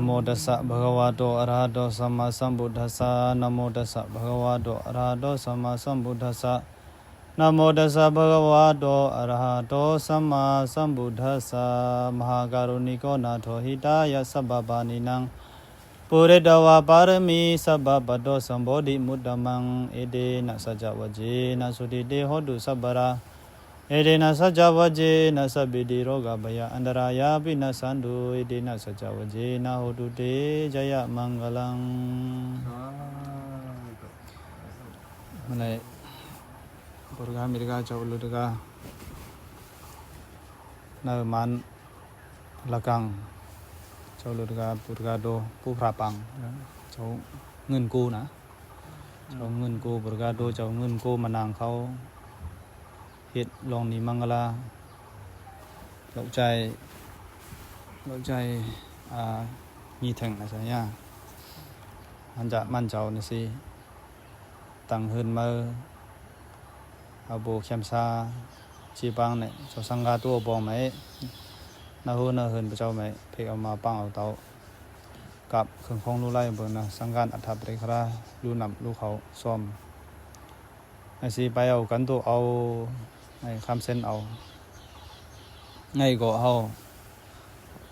โมตัสสะภะคะวะโตอะระหะโตสัมมาสัมพุทธัสสะนะโมตัสสะภะคะวะโตอะระหะโตสัมมาสัมพุทธัสสะนะโมตัสสะภะคะวะโตอะระหะโตสัมมาสัมพุทธัสสะมหาการุณิโกนาโถหิตายะสัพพปานินังปุริตวะปารมีสัพพปะโตสัมโพธิมุตตมังเอเดนะสัจจวะเจนะสุติเตโหตุสัพพะราเอเดนะสัจจวะเจนะสัพพิติโรกะภยอันตรายาปินะสันตุเอเดนะสัจจวะเจนะโหตุเตจยะมังคลังมันปุรกามิรกาจาวลุตกานามันละกังจาวลุตกาปุรกาโดผู้พระปังจาวเงินกู้นะจาวเงินกู้ปุรกาโดจาวเงินกู้มานางเขาเฮ็ดลองนี้มังกลาเราใจมีแทงอะไรอย่างมันจะมั่นเจ้านี่สิตั้งหืนมาเอาโบเข้มซาชีปังเนี่ยเจ้าสังกาตัวบองไหมนาหูนาหืนพระเจ้าไหมเพกเอามาปังเอาเตากับเครื่องของลู่ไล่เบิ่งนะสังการอัฐบริคราลู่นำลู่เขาซ้อมไอ้สิไปเอากันตัวเอาไอ้คำเส้นเอาไงก็เฮา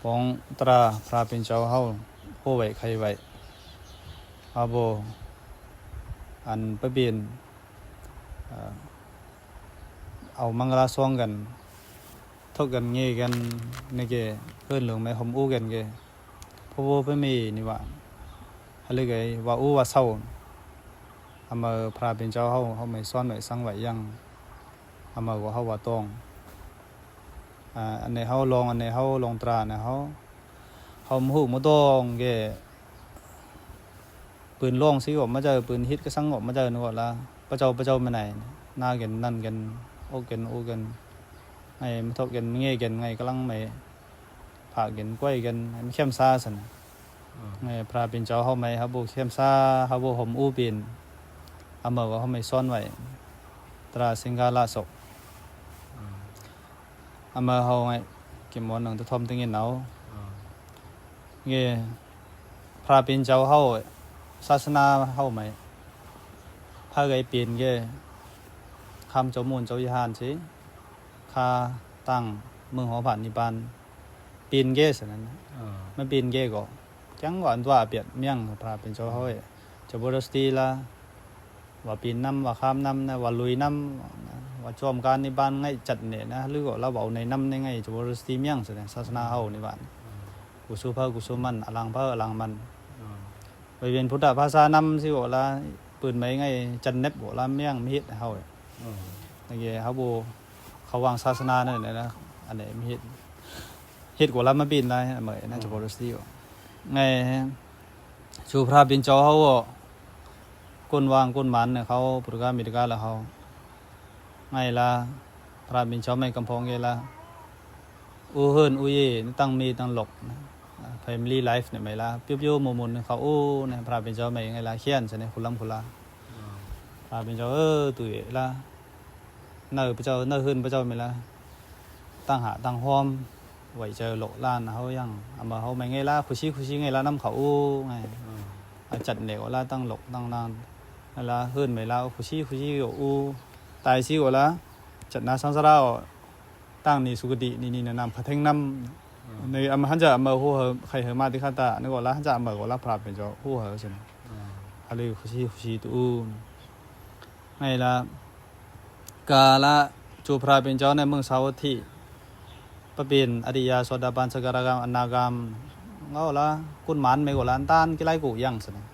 ปองตราพระเป็นเจ้าเฮาโหไว้ใครไว้อาโบอันประเบียนเอามังกรซ่องกันทกกันเงี้ยกันนี่เกเพื่อนหลวงไม่หอมอู้กันเกพวกไม่มีนี่ว่าอะไรเกว่าอู้ว่าเศร้าอามาพระเป็นเจ้าเขาไม่ซ่อนไว้สังไว้ยังอามาว่าเขาว่าตองอันนี้เขาลองอันนี้เขาลองตราเนี่ยเขาหูมาตองเกปืนล่องสิออกมาเจอปืนฮิตก็สังออกมาเจอนึกว่าละพระเจ้าไม่ไหนหน้ากันนั่นกันโอกันไงมาทบกันเงี้ยกันไงกำลังไม่ผ่ากันก้อยกันไม่เข้มซาสันไงพระเป็นเจ้าเขาไม่ครับบุเข้มซาเขาบุหอมอู้ปีนอาเมื่อว่าเขาไม่ซ่อนไว้ตราสิงกาลาศกอาเมื่อเขาไงเก็บหมอนหนังตะทอมตึงเงินเอาเงี้ยพระเป็นเจ้าเขาศาสนาเขาไหมพระไก่เปลี่ยนเงี้ยคำเจ้ามูลเจ้ายิหานสิคาตั้งเมืองหอผ่านนิบานปีนเกสนั้นไม่ปีนเกก็จังหวะตัวเปียดเมี่ยงพระเป็นเจ้าเฮ้ยจะบริสตีละว่าปีนน้ำว่าข้ามน้ำนะว่าลุยน้ำว่าชมการนิบานไงจัดเนี่ยนะหรือก็เราบอกในน้ำในไงจะบริสตีเมี่ยงสิศาสนาเฮานิบานกุศลพระกุศลมันอลังพระอลังมันไปเรียนพุทธภาษาน้ำสิบอกละปืนไหมไงจันเน็บบอกละเมี่ยงมิตรเฮาอย่างเงี้ยเขาโบเขาวางศาสนาเนี่ยนะอันไหนมีเหตุกว่ารับมาบินอะไรเหมือนน่าจะบริสุทธิ์ไงชูพระบินจอเขาก้นวางก้นมันเนี่ยเขาปุรกามิตรกาแล้วเขาไงละพระบินจอไม่กำพงไงละอู้เฮินอู้เย่ตั้งมีตั้งหลกfamily life เนี่ยไม่ละปิ้วปิ้วมุนเขาอู้เนี่ยพระบินจอไม่ไงละเขียนใช่ไหมคุณล้ำคุณละพระบินจอตุยละเนอพระเจ้าเนอขึ้นพระเจ้าไม่ละตั้งหาตั้งห้อมไหวเจอโลล้านเขายังเอามาเขาไม่ไงละคุชิไงละน้ำเขาอู้ไงจัดเหนียวละตั้งหลกตั้งนานนั่นละขึ้นไม่ละคุชิอู้ตายซิวละจัดนาสังสารตั้งนี่สุกตินี่นำพระเทงน้ำในอามาฮันจะเอามาหัวใครเหมาที่ข้าตานึกว่าละฮันจะเอามาก็ละพระเป็นเจ้าหัวเหรอใช่ไหมอะไรคุชิตู้ไงละกาละจูพระเป็นเจ้าในเมืองสาวัตถีพระเป็นอริยาโสดาบันสกรากรรมอนากรรมเงาละกุนหมันไม่กว่าล้านต้านกี่ไรกูยังสินะ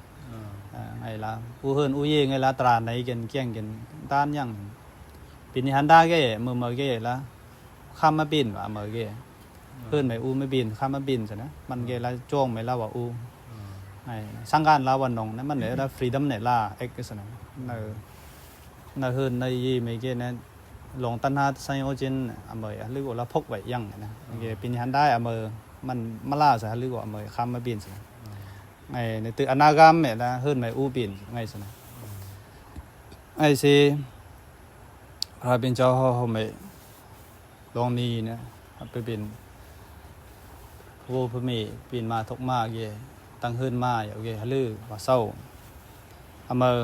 ไงละผู้เฮินอุเยไงละตราไหนกันเกี่ยงกันต้านยังปีนี้ฮันได้แก่เมื่อแก่ละข้ามมาบินว่าเมื่อแก่เฮินไม่อูไม่บินข้ามมาบินสินะมันแก่ละจ้องไม่ละว่าอูไงสังการละวันนงนั่นมันเนี่ยละฟรีดัมเนี่ยละเอ็กซ์สินะน่าเฮินในยี่ไม่เกี่ยนลงตันหาไซโอจินอเมย์หรือว่าเราพกไว้ยังนะเกี่ยปีนี้ฮันได้อเมย์มันมาล่าสิหรือว่าอเมย์ข้ามมาบินสิไงในตึกอนากรรมเนี่ยนะเฮินไม่อู้บินไงสินะไอ้สิพระเป็นเจ้าเขาไม่ลองนี้นะไปบินพ โวพมีปีนมาทกมาเกตั้งหื้นมาอย่างเกฮลือว่าเศร้าอเมอ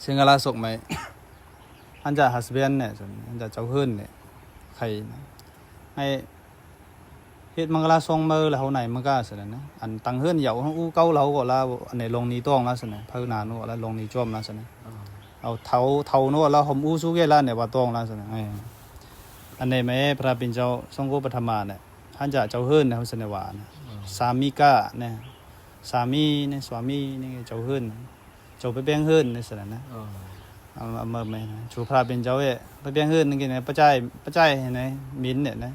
ซึ่งอะไรสกไหมอันจะฮัสเบียนเนี่ยอันจะเจ้าหื้นเนี่ยใครให้เฮ็ดมังกรทรงมือแล้วเขาไหนมันก็สินะอันตั้งหื้นเหยาอู้เก้าเราก็ละอันไหนลงนี้ต้องแล้วสินะพระนาโนแล้วลงนี้จ้วมแล้วสินะเอาเท้าโนแล้วหอมอู้สู้เกล้าเนี่ยว่าต้องแล้วสินะอันนี้แม่พระปิ่นเจ้าทรงโกปฐมาเนี่ยท่านจะเจ้าหื้นนะเขาเสนอว่านะสามีก้าเนี่ยสามีเนี่ยสวามีนี่เจ้าหื้นเจ้าไปเบี้ยงหื้นในสนะเอามาไหมชูพระปิ่นเจ้าไปเบี้ยงหื้นนี่ไงประจัยเห็นไหมมิ้นเนี่ยนะ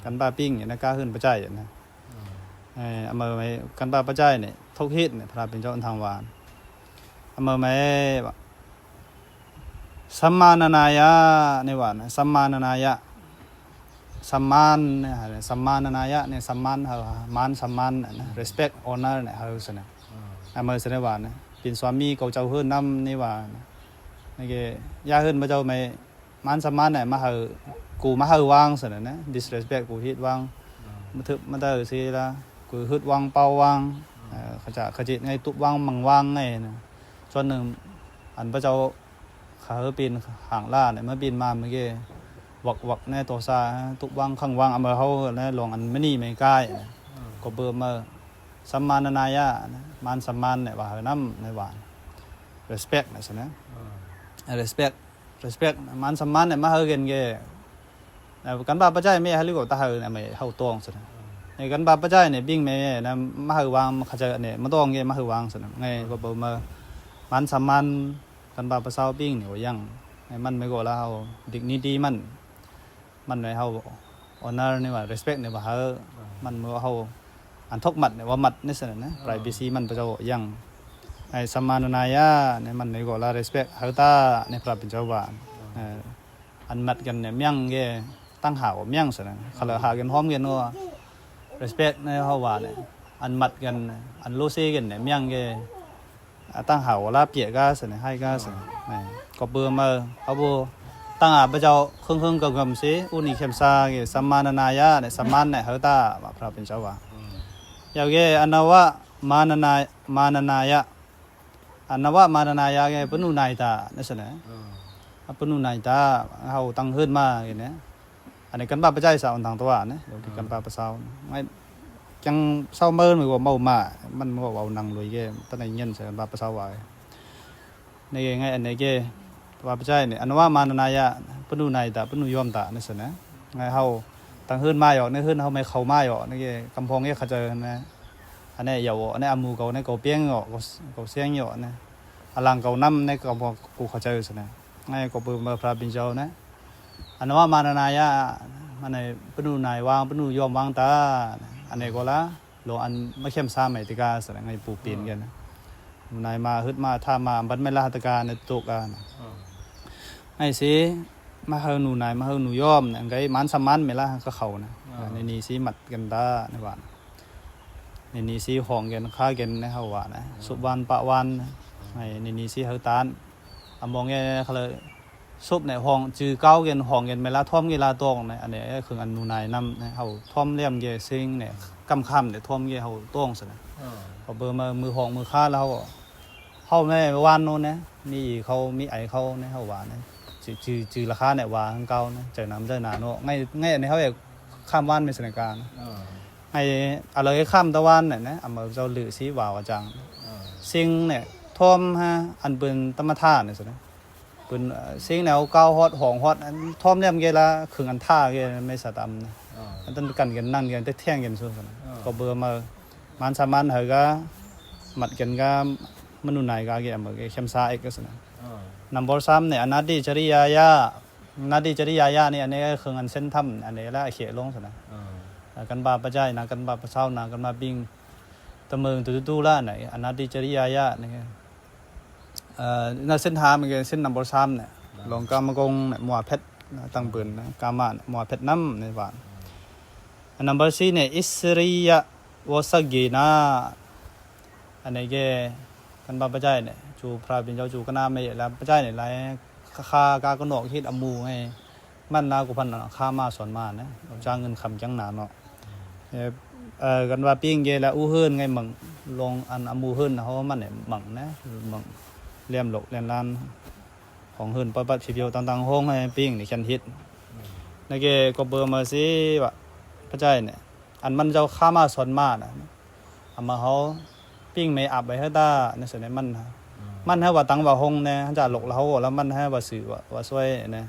กันปลาปิ้งเนี่ยนะก้าหื้นประจัยเนี่ยนะเอามาไหมกันปลาประจัยเนี่ยทุกฮิตเนี่ยพระปิ่นเจ้าทางวานเอามาไหมสัมมานานายะนี่ว่านะสัมมานานายะสัมมานเนี่ยสัมมานานายะเนี่ยสัมมานเขามานสัมมานนะ respect honor เนี่ยเขาสนะเมื่อสนะว่านะเป็นสามีเขาเจ้าเฮือนนำนี่ว่านี่ก็ย่าเฮือนมาเจ้าไม่มานสัมมานเนี่ยมาเฮากูมาเฮาวางสนะ disrespect กูฮิตวางมาถึกมาเตอสิละกูฮึดวางเป่าวางเขาจะขจิตไงตุบวางมังวางไงนะส่วนหนึ่งอันพระเจ้าเขาปีนห่างล่าเนี่ยเมื่อปีนมาเมื่อกี้วักในตัวซาตุวางข้างวางเอามาเขาเนี่ยลงอันไม่นี่ไม่ใกล้ก็เบอร์มาสัมมานานายะมันสัมมานเนี่ยว่าน้ำในหวาน respect นะใช่ไหม respect มันสัมมานเนี่ยมาเฮอกันเกกันบาปปัจจัยไม่ให้ลูกตาเฮอเนี่ยไม่เฮาตองใช่ไหมในกันบาปปัจจัยเนี่ยบิ้งไม่นะมาเฮอวางขจรเนี่ยมาตองเกมาเฮอวางใช่ไหมไงก็เบอร์มามันสัมมานกันบาปประสาวบิ้งเนี่ยว่ายังมันไม่ก็แล้วเฮาดิกนี้ดีมันในเฮา honor นี่ว่า respect เนี่ยว่าเฮามันเมื่อเฮาอันทกมัดเนี่ยว่ามัดนี่สินะ privacy มันประเจ้ายังไอ้สัมมานานายะเนี่ยมันในก็ละ respect เฮาตาในพระเป็นเจ้าว่าอันมัดกันเนี่ยเมี่ยงเกตั้งหาวเมี่ยงสินะเขาเลยหากันพร้อมกันว่า respect ในเฮาว่าเนี่ยอันมัดกันอันโลเซกันเนี่ยเมี่ยงเกตั้งหาวลาเปียก็สินะให้ก็สิก็เบื่อมาเอาบ่ตั้งพระเจ้าครึ่งๆกำๆสิอุนิเข้มซาเกสัมมานานายะเนี่ยสัมมานเนี่ยเฮาตาพระเป็นเจ้าว่าอย่างเกอันนวะมานายะอันนวะมานายะเกปนุนายตานี่สินะปนุนายตาเฮาตั้งหื้นมาเกเนี่ยอันนี้กันบาปปัจจัยสาวทางตัวเนี่ยเดี๋ยวกันบาปประสาวไม่จังเศร้าเมินมือว่าเมามามันว่าเอานังลุยเกตั้งแต่เงินใส่กันบาปประสาวไว้ในไงอันนี้เกบาปปัจจัยเนี่ยอันนวะมานายะปนุนายตาปนุยอมตานี่สินะไงเฮาตั้งหื้นมาอยู่ในหื้นเฮาไม่เข้ามาอยู่นี่เกกำพองเกเขาเจอนะอันนี้อย่าอันนี้อามูเขาเนี่ยเขาเปี้ยงอยู่เขาเสียงอยู่นะอลังเขาน้ำเนี่ยเขาบอกกูเขาเจอสินะไงเขาเปิดมาพระบิณฑเจ้านะอันนั้นว่ามานายะมันในปนุนายวางปนุยอมวางตาอันนี้ก็ละโลอันไม่เข้มซ้ำไม่ติกาสินะไงปูปีนกันนะนายมาฮึดมาท่ามาบัดไม่ละหัตการในตุกกันไอ้สิมาเฮนูนายมาเฮนูยอมเนี่ยไงมันสมันไม่ละก็เขานะในนี้สิมัดกันตาในวันในนี้สิห้องกันฆ่ากันในเขาว่านะสุวรรณปะวันในนี้สิเฮตานมองเงี้ยเขาเลยซุปในห้องจือเก้ากันห้องกันไม่ละท่อมกีฬาตองในอันนี้คืออันนูนายนำในเขาท่อมเลี่ยมเกซิงเนี่ยกำคำเนี่ยท่อมเกเขาต้องสินะเขาเบอร์มือห้องมือฆ่าแล้วเขาในวันโน้นนะมีเขามีไอเขาในเขาว่านะจือราคาเนี่ยว่าเก้านะเจอน้ำเจอหนาโน่ง่ายในเขาแบบข้ามวันเป็นสถานการณ์ไอ้อะไรข้ามตะวันเนี่ยนะเอามาเจ้าหลือสีวาวจังซิงเนี่ยท่อมฮะอันเป็นธรรมธาตุเนี่ยสินะเป็นซิงแนวเก้าฮอตห้องฮอตท่อมเนี่ยมันเกล้าขึงอันท่าเกล้ไม่สะดำนะมันต้องกันกันนั่นกันได้เที่ยงกันสุดนะก็เบื่อมามันสามันเหรอก็มัดกันก็มนุษย์ไหนก็เกี่ยเหมือนเข้มซาเอกก็สินะนัมเบอร์3เนี่ยอนาดีจริยายะนี่อันนี้ก็คืออันเส้นทำอันนี้แล้วเขียลงสินะกันบาปัจจัยนะกันบาประเสานะกันมาบิงตะเมืองตู้ล่าไหนอนาดีจริยายะนี่ในเส้นทางมันก็เส้นนัมเบอร์3เนี่ยลงกามกงเนี่ยมัวเพชรตั้งปืนนะกามามัวเพชรน้ำในบ้านนัมเบอร์4เนี่ยอิสริยะวสกีนาอันนี้ก็กันบาปัจจัยเนี่ยจูพระเป็นเจ้าจูก็น่าไม่แล้วปัจจัยเนี่ยไรค่ากากนกฮิตอมูไงมันนากุพันข้ามาสอนมานะจ้างเงินคำจังหนาเนาะ กันว่าปิ้งเกละอู้เฮินไงมังลงอันอมูเฮินเขามันเนี่ยมังนะมังเลี่ยมหลกเลี่ยมลานของเฮินปะปัดเพียวต่างๆห้องให้ปิ้งนี่ฉันฮิตนั่นเกก็เบอร์มาสิว่าพระเจ้าเนี่ยอันมันเจ้าข้ามาสอนมานะเอามาเขาปิ้งไม่อับไปให้ตาในส่วนนี้มันให้ว่าตังว่าห้องเนี่ยจะหลกแล้วแล้วมันให้ว่าสื่อว่าช่วยเนี่ย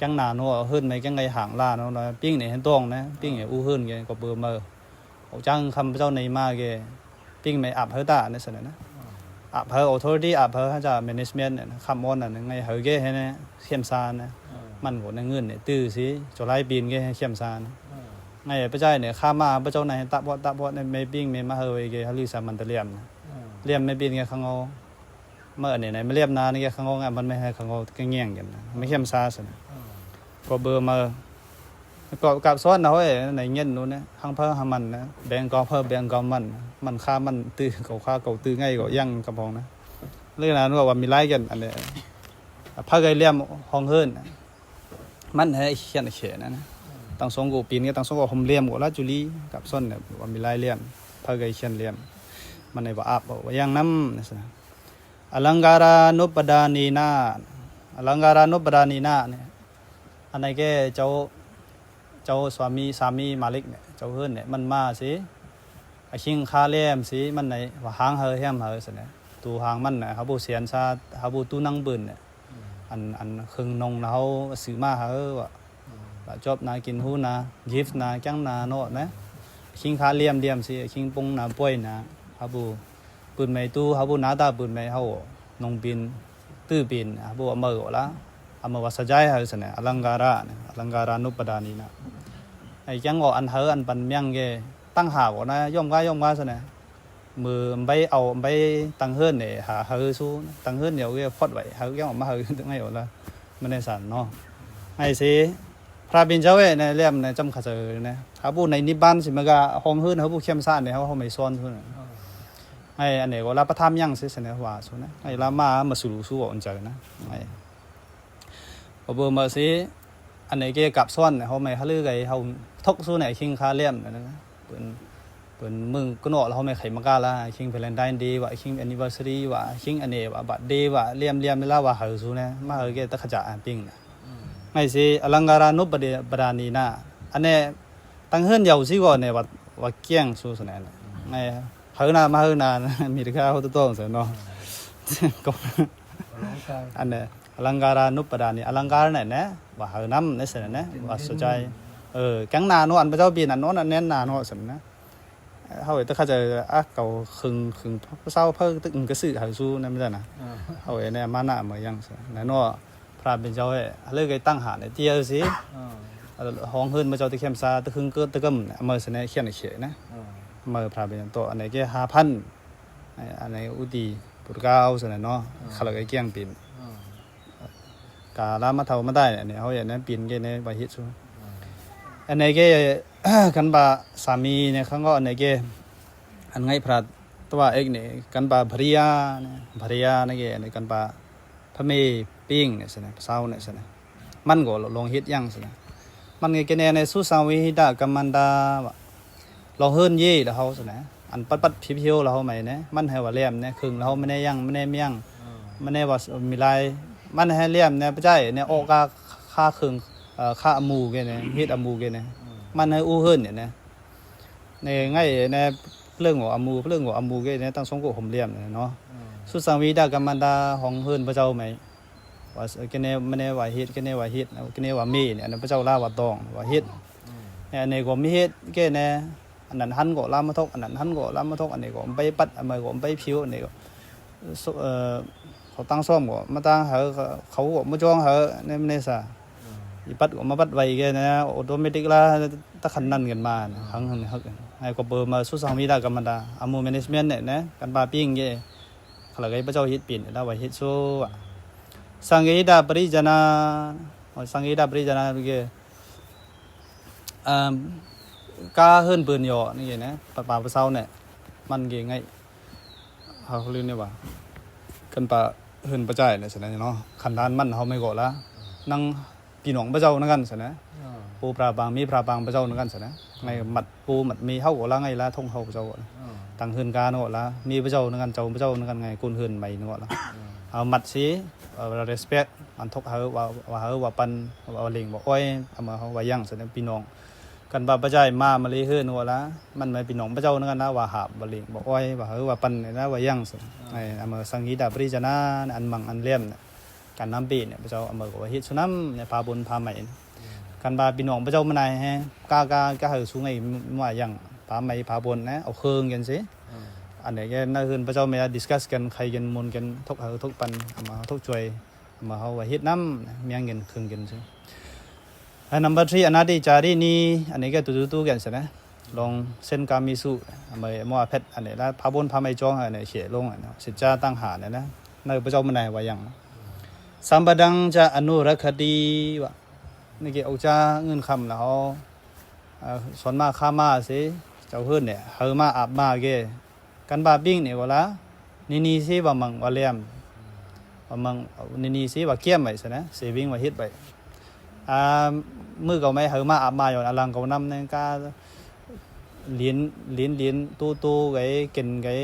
จังหนาโน่เฮินไม่จังไงห่างล่าโน่นะปิ้งเนี่ยเห็นตรงนะปิ้งเนี่ยอู้เฮินเกก็เบอร์มาจังคำเจ้าในมาเกปิ้งไม่อับเฮตาในส่วนนั้นนะอับเฮอ authority อับเฮอจะ management เนี่ยคำมอนน่ะไงเฮอเกให้เนี่ยเข้มซานนะมันหัวในเงินเนี่ยตื้อสิจะไล่ปีนเกให้เข้มซานไงพระเจ้าเนี่ยข้ามาพระเจ้าในตะบอในไม่ปิ้งไม่มาเฮอเกฮาลิสามันตะเลียมเลียมไม่ปีนเกขังเอาเมื่อเนี่ยไม่เลียมนานี่เกขังเอาไงมันไม่ให้ขังเอาแง่งอย่างนั้นไม่เข้มซาสิก็เบอร์มาก็กับซ้อนเอาไว้ในเงี้ยนู้นนะห้างเพิ่มมันนะแบ่งกองเพิ่มแบ่งกองมันค่ามันตื้อเขาค่าเขาตื้อง่ายก็ยั่งกระพองนะเรื่องนั้นว่ามีไล่กันอันนี้พระไกรเลี่ยมห้องเฮิร์นมันให้เขียนเขียนนะตั้งสองกูปีนก็ตั้งสองกูหอมเลี่ยมกูละจุลีกับซ้อนเนี่ยว่ามีไล่เลี่ยมพระไกรเขียนเลี่ยมมันในว่าอับว่ายังน้ำนะสิอลังการานุปดานีนาอลังการานุปดานีนาเนี่ยอันไหนแกเจ้าสามีมาลิกเนี่ยเจ้าเฮิร์นเนี่ยมันมาสิไอ้ชิงคาเลี่ยมสิมันในว่าหางเฮอแฮมเฮอสิเนี่ยตูหางมันเนี่ยเขาบูเสียนซาเขาบูตูนังปืนเนี่ยอันครึ่งนงเขาซื้อมาเฮอว่าจอบนากินหูนายิฟนาจังนาโน่นะชิงคาเลี่ยมสิชิงปงนาป่วยนะเขาบูปืนไม่ตู้เขาบูนาตาปืนไม่เขานงปีนตื้อปีนเขาบูเอามือละเอามาวัสจัยเฮอสิเนี่ยอลังการานุปดานีนะไอ้จังอันเฮออันปันเมียงเกตั้งหาวนะย่อมว่าสิเนี่ยมือใบเอาใบตั้งเฮิร์นเนี่ยหาเฮอสู้ตั้งเฮิร์นเดี๋ยวเกฟอดไว้เฮอยังออกมาเฮอถึงไงหมดละไม่ได้สั่นเนาะไอ้สิพระบินเจ้าเอ๋ในเลี่ยมในจำขัดเจอเนี่ยเขาพูดในนิบานสิมันก็ห้องเฮิร์นเขาพูดเข้มซ่านเนี่ยเขาไม่ซ้อนทุนไอ้อันนี้ก็รับประทานยังสิเสนอว่าสู้นะไอ้ลามาสู่สู้อ่อนใจนะไอ้พอเบอร์มาสิอันนี้เกี่ยวกับซ้อนเขาไม่เขาเลือกไอ้เขาทกสู้ไหนคิงคาเลี่ยมนะเป็นมึงก็นอเราไม่ไขมากาละคิงเพลนไดน์ดีว่าคิงแอนนิเวอร์ซารีว่าคิงอันนี้ว่าบัตรดีว่าเลี่ยมนี่ละว่าหาสู้นะมาเออเกี่ยวกับขจัดปิ้งนะไม่สิอลังการานุปดานีนะอันนี้ตั้งเฮิร์นยาวสิก่อนเนี่ยว่าเกี้ยงสู้สนานไงเฮิร์นามาเฮิร์นามีราคาเขาต้องเสียเนาะก็อันนี้อลังการานุปดานีอลังการเนี่ยนะว่าเฮอน้ำนี่สินะว่าสนใจกังนาโนอันพระเจ้าปีนั้นโน้นอันเน้นนาโนสินะเขาเห็นตั้งแต่เก่าคึงเศร้าเพิ่งตึงกระสือหายสู้นั่นไม่ใช่นะเขาเห็นเนี่ยมาหน้าเหมือนยังนั่นว่าพระเป็นเจ้าเลิกไอ้ตั้งหาเนี่ยเจียสิห้องเฮิร์นมาเจ้าตะเข้มซาตะคึงเกิดตะกึมเนี่ยเมื่อสิเนี่ยเขียนเขียนนะเมื่อพระเป็นตัวอันไหนแค่5,000อันไหนอุดีปุตรก้าวสิเนี่ยเนาะขลังไอ้เกี้ยงปีนกาลามาเท่ามาได้เนี่ยเขาอย่างนั้นปีนแค่เนี่ยใบฮิตสู้อันไหนแค่กันบาสามีเนี่ยเขาก็อันไหนแกอันไงพระตัวเอกเนี่ยกันบาภริยาเนี่ยแกในกันบาพระเมปิ้งเนี่ยสินะเศร้าเนี่ยสินะมันก็ลงฮิตยังสินะมันไงแกเนี่ยในสุสาวิหิตากัมมันดาลองเฮิร์นยี่แล้วเขาสินะอันปัดพิพิวแล้วเขาไหมเนี่ยมันให้ว่าเลี่ยมเนี่ยครึ่งแล้วไม่ได้ยังไม่ได้เมี่ยงไม่ได้ว่ามีลายมันให้เลี่ยมเนี่ยไม่ใช่เนี่ยโอกาค่าครึ่งค่าอมูแกเนี่ยฮิตอมูแกเนี่ยมันให้อู้เฮิร์นเนี่ยในง่ายในเรื่องของอมูแกเนี่ยตั้งสองกุผมเลี่ยมเนี่ยเนาะสุสังวิดากัมมันดาของเฮิร์นพระเจ้าไหมว่าแกเนี่ยไม่ได้ว่าฮิตแกเนี่ยว่ามีเนี่ยพระเจ้าลาว่าตองว่าฮิตเนี่ยในก็มีฮิตแกเนี่ยอันนั้นหันก็ลามาทกอันนั้นหันก็ลามาทกอันนี้ก็ไปปัดอันนี้ก็ไปผิวอันนี้ก็เขาตั้งซ่อมก็มาตั้งเขาก็มาจ้องเนี่ยไม่ได้ซะปัดก็มาปัดไว้แกนะออโตเมติกละตะขันนั่นกันมาหังให้ก็เบอร์มาสุสังวิดากัมมันดาอามูแมเนจเมนต์เนี่ยนะกันบาปิ้งแกขลังไอ้พระเจ้าฮิตปีนแล้วว่าฮิตโซสังเกตปริจนาเกกาเฮิร์นปืนหยอนี่ไงนะป่าเศร้าเนี่ยมันเก่งไงเขาเรียกเนี่ยว่ากันป่าเฮิร์นประจ่ายเนี่ยสินะเนาะขันดานมันเขาไม่ก่อละนั่งปีหนองพระเจ้านั่งกันสินะโอ ปูปลาบางมีปลาบางพระเจ้านั่นกันสินะไงมัดปูมัดมีเฮาก็ละไงละทงเฮาพระเจ้าตั้งหืนกาโนละมีพระเจ้านั่นกันเจ้าพระเจ้านั่นกันไงกุนหืนใหม่นั่นก็ละเอามัดสิrespect อันทกเฮาว่าเฮาว่าปันว่าเลิงว่าอ้อยเอามาเฮาว่ายังสินะพี่น้องกันบาปะใจมาเลยฮื้อนัวละมันไม่พี่น้องพระเจ้านั่นกันนะว่าหาบเลิงว่าอ้อยว่าเฮาว่าปันนะว่ายังสิไงเอามาสังกีดาปริจนาอันมังอันเลี่ยมการน้ำปีเนี่ยพระเจ้าเอามาว่าฮิตสุนัมเนี่ยพาบุญพาใหม่กันบาพี่น้องพระเจ้ามันไหนฮะกาเฮาสูงไงว่ายังพาใหม่พาบุญนะเอาเครื่องกันสิอันไหนก็น่าฮื้อพระเจ้าไม่ดิสคัสกันใครกันมุนกันทกเฮาทกปันเอามาทกช่วยมาเฮาว่าฮิตน้ำเมียงเงินเครื่องกันสิอันnumber 3อนาดิจารีนี่อันนี้ก็ตู้กันใช่ไหมลองเส้นกามิสุมามัวเพชรอันนี้แล้วพาบุญพาไม่จ้องอันนี้เขียลงอันนี้สิจ้าตั้งหาเนี่ยนะในพระเจ้ามันไหนว่ายังสัมปดังจะอนุรักษ์ดีวะนี่เกี่ยวจะเงินคำแล้วสอนมาข้ามาสิเจ้าเพื่อนเนี่ยเฮามาอาบมาเกกันบาบิ้งเนี่ยว่าละนี่สิว่ามังว่าเลี้ยมว่ามังนี่สิว่าเกี้ยมไปใช่ไหมเซวิ่งว่าฮิตไปมือเก่าไม่เฮามาอาบมาอยู่อลังเก่านำเนี่ยก็เลี้ยนตู้ไก่กินไก่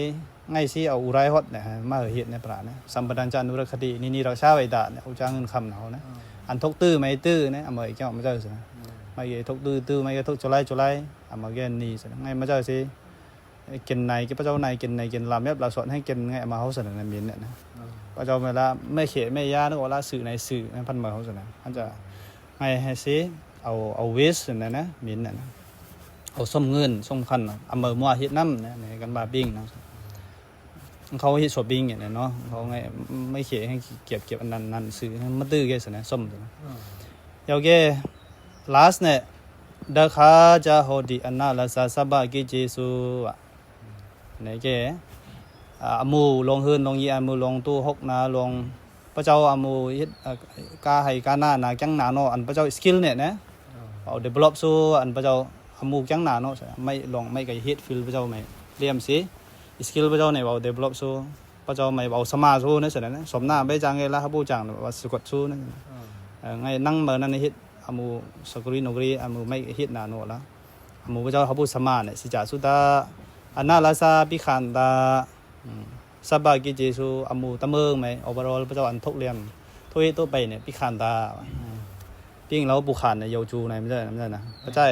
ไงสิเอาอุไรฮอดเนี่ยมาเหตุในปราเนี่ยสัมปทานจานุรักษ์ดีนี่เราชาไว้ด่าเนี่ยเอาจ้างเงินคำเขานะอันทกตื้อไม่ตื้อเนี่ยเอามาอีกเจ้ามาเจอสิไม่เกี่ยทกตื้อไม่เกี่ยทกจุไลเอามาเกี่ยนี่สิไงมาเจอสิกินในcáiพระเจ้าในกินในกินลำเนี้ยเราสอนให้กินไงมาเขาสนในมินเนี่ยนะพระเจ้าเวลาไม่เขไม่ยานึกว่าละสื่อในสื่อพันมาเขาสนท่านจะไงให้สิเอาเวสเนี่ยนะมินเนี่ยนะเอาส้มเงินส้มคันเอามามัวเฮ็ดน้ำเนี่ยในกันบาบิ้งนะเขาฮิตสอบบิงอย่างนี้เนาะเขาไงไม่เขียนให้เก็บอันนั้นซื้อให้มาตื้อแกสินะส้มสินะเดี๋ยวแก last เนี่ยเด็กข้าจะหอดีอันน่าละซาซาบะกิจิสุอ่ะเนี่ยแกอามูลงหืนลงยีอามูลงตู้หกนาลงพระเจ้าอามูฮิตกาให้กาหน้าจังหนาโนอันพระเจ้าสกิลเนี่ยนะเอา develop สู้อันพระเจ้าอามูจังหนาโนไม่ลงไม่ไกฮิตฟิลพระเจ้าไม่เลี่ยมสิสกิลพระเจ้าเนี่ยเรา develop สู้พระเจ้าไม่เอาสมาสู้นั่นสินะสมหน้าไปจังไงละครับผู้จังว่าสกดสู้นั่นไงนั่งเมื่อนั้นฮิตอามูสกุลีนกรีอามูไม่ฮิตนาโนละอามูพระเจ้าเขาพูดสมาเนี่ยสิจ่าสุดาอันน่าละซาพิขันตาสับบากิจิสูอามูตะเมืองไหมออบรอพระเจ้าอันทุกเรียมทุยตัวไปเนี่ยพิขันตาปิ้งแล้วบุขันเนี่ยโยจูไหนไม่ได้นะพระเจ้า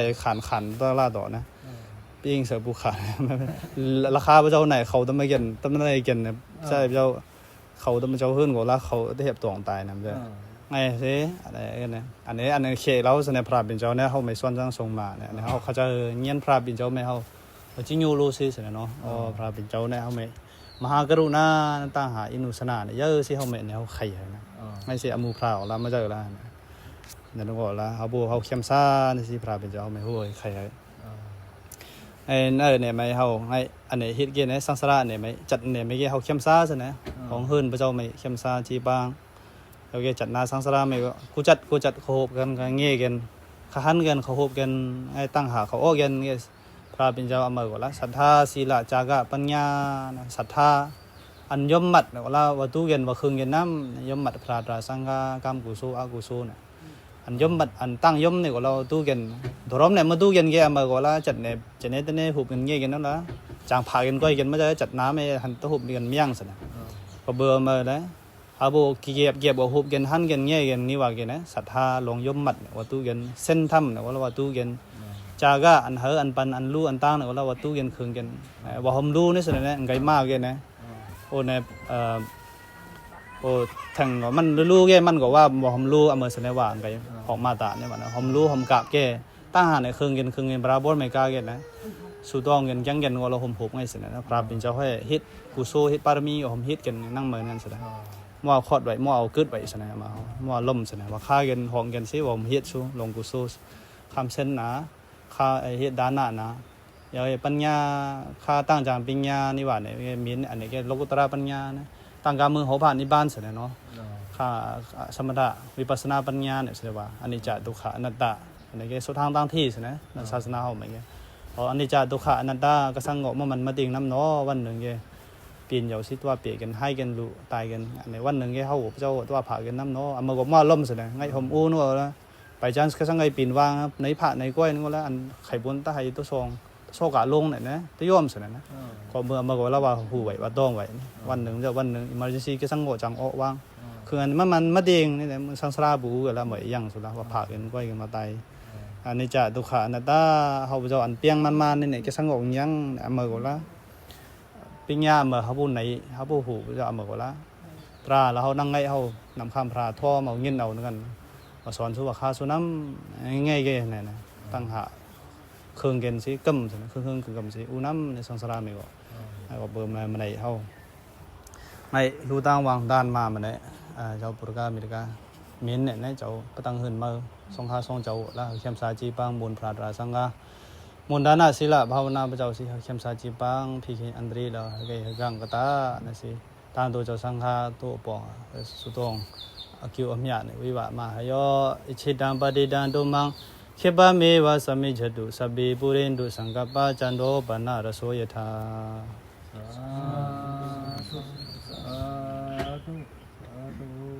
ขันตัวล่าต่อนะปิ้งเสือบุขาราคาพระเจ้าไหนเขาต้องไม่เกินต้องไม่เกินเนี่ยใช่พระเจ้าเขาต้องมาเจ้าขึ้นกว่าละเขาได้เหตุตัวของตายนะใช่ไงสิอะไรกันเนี่ยอันนี้เคแล้วสนพระบินเจ้าเนี่ยเขาไม่ส่วนจังทรงมาเนี่ยเขาจะเงี้ยนพระบินเจ้าไม่เขาจิญูรู้สิเนาะพระบินเจ้าเนี่ยเขาไม่มหากรุณาตั้งหาอินุสนาเนี่ยเยอะสิเขาไม่เนี่ยเขาใครนะไม่ใช่อมูพระเรามาเจอแล้วเนี่ยต้องบอกแล้วเขาบูเขาเข้มซ่านี่สิพระบินเจ้าไม่รู้ใครไอ้เนี่ยไม่เขาไอ้อันนี้ฮิตเกี่ยเนี่ยสังสารเนี่ยไม่จัดเนี่ยไม่เกี่ยเขาเข้มซ่าใช่ไหมของเฮิร์นพระเจ้าไม่เข้มซ่าจีบางเราเกี่ยจัดนาสังสารไม่ก็กูจัดเขาหบกันเงี้ยกันขันกันเขาหบกันไอ้ตั้งหาเขาโอ้กันเงี้ยพระเป็นเจ้าอเมริกาละศรัทธาศีลจากะปัญญาศรัทธาอันยมมัดเนี่ยว่าวัตถุกันว่าเครื่องกันน้ำยมมัดพระราสังฆกรรมกุศลอกุศลเนี่ยอันยมบัดอันตั้งยมเนี่ยก็เราตู้กันตัวร้อมเนี่ยมาตู้กันแกมาก็ละจัดเนี่ยตัวเนี่ยหุบกันเงี้ยกันนั่นละจางผ่ากันก้อยกันไม่ได้จัดน้ำไม่หันตัวหุบกันเมี่ยงสินะก็เบื่อมาเลยอาโบเก็บว่าหุบกันหันกันเงี้ยกันนี่ว่ากันนะศรัทธาลงยมมัดเนี่ยว่าตู้กันเส้นถ้ำเนี่ยว่าเราว่าตู้กันจากะอันเฮออันปันอันรู้อันตั้งเนี่ยว่าเราว่าตู้กันคืนกันว่าหอมรู้นี่สินะไงมากกันนะโอ้เนี่ยโอ้ทั้งมันรู้แกมันก็ว่าบ่หอมรู้อเมริกันว่าไงของมาตาเนี่ยมันหอมรู้หอมกะแกตั้งหาในเครื่องเงินปราบไม่กล้าแกนะสู้ต้องเงินจังกันว่าเราหอมหกไงสินะพระเป็นเจ้าให้ฮิตกุโซฮิตปารมีหอมฮิตกันนั่งเหมือนกันสินะมั่วคอดไว้มั่วเอากึดไว้สินะมามั่วล่มสินะว่าฆ่ากันหองกันสิว่าหอมฮิตสู้ลงกุโซคำเส้นนะฆ่าไอฮิตด้านหน้านะอย่างปัญญาฆ่าตั้งจางปัญญานี่ว่าเนี่ยมีอันนี้แกโลกุตระปัญญานะตั้งการมือหัวผ่านนิบานเสร็จเนาะข้าสมถะวิปัสสนาปัญญาเนี่ยเสร็จว่าอนิจจทุกขัอนัตตาอันนี้ก็สุดทางตั้งที่เสร็จนะศาสนาเขาเหมือนกันพออนิจจทุกขัอนัตตาก็สังเกตว่ามันมาติงน้ำเนาะวันหนึ่งแกเปลี่ยนเหยาสิตัวเปลี่ยนกันให้กันรู้ตายกันอันนี้วันหนึ่งแกเขาพระเจ้าตัวผ่ากันน้ำเนาะเอามาบอกว่าล่มเสร็จนะไงผมอู้นู่นละ ไปจันส์ก็สังไงปีนว่างครับในผ่าในก้อยนึงก็แล้วอันไข่บนตาไห้ตัวซองโซกะลงเนี่ยนะตัวย่อมสุดนะก็เมื่อก็แล้วว่าหูไหวว่าต้องไหววันหนึ่งจะวันหนึ่ง emergency ก็สังโง่จังอ้อว่างคืออันมันมาเด้งนี่แหละมันสังสราบูกันแล้วเหมือนยังสุดแล้วว่าผ่ากันก้อยกันมาตายอันนี้จะตุขานะตาเขาจะอันเปียงมันนี่เนี่ยก็สังโง่ยังเมื่อก็แล้วปิญญาเมื่อเขาพูดไหนเขาพูดหูจะเมื่อก็แล้วตราแล้วเขานั่งไงเขานำคำพระท่อมาเงินเอาเหมือนกันมาสอนสุภาพสุน้ำง่ายๆเนี่ยนะตั้งหาเครื่องเกณฑ์สิกำสิเครื่องกำสิอุน้ำในสังสารไม่ก็ให้ว่าเบิ่มในมันไหนเขาในรูตั้งวางด้านมามันไหนเจ้าปุรกามิรกามิ้นเนี่ยเจ้าประตังหืนมาทรงข้าทรงเจ้าแล้วเข้มสาจีปังบุญพระราสังกามุนดานาศิลาภาวนาพระเจ้าสิเข้มสาจีปังพิเคอันดรีแล้วให้กังกตาเนี่ยสิตามตัวเจ้าสังฆาตัวปองสุตงอคิวอมยาเนี่ยวิวามาหยออิชิตังปฏิดันตุมังခေပမေဝသမိဇတုသဗ္ဗေပုရိန္တုသံဃပ္ပဇန္တောပနရသောယထာสาธุสาธุสาธุ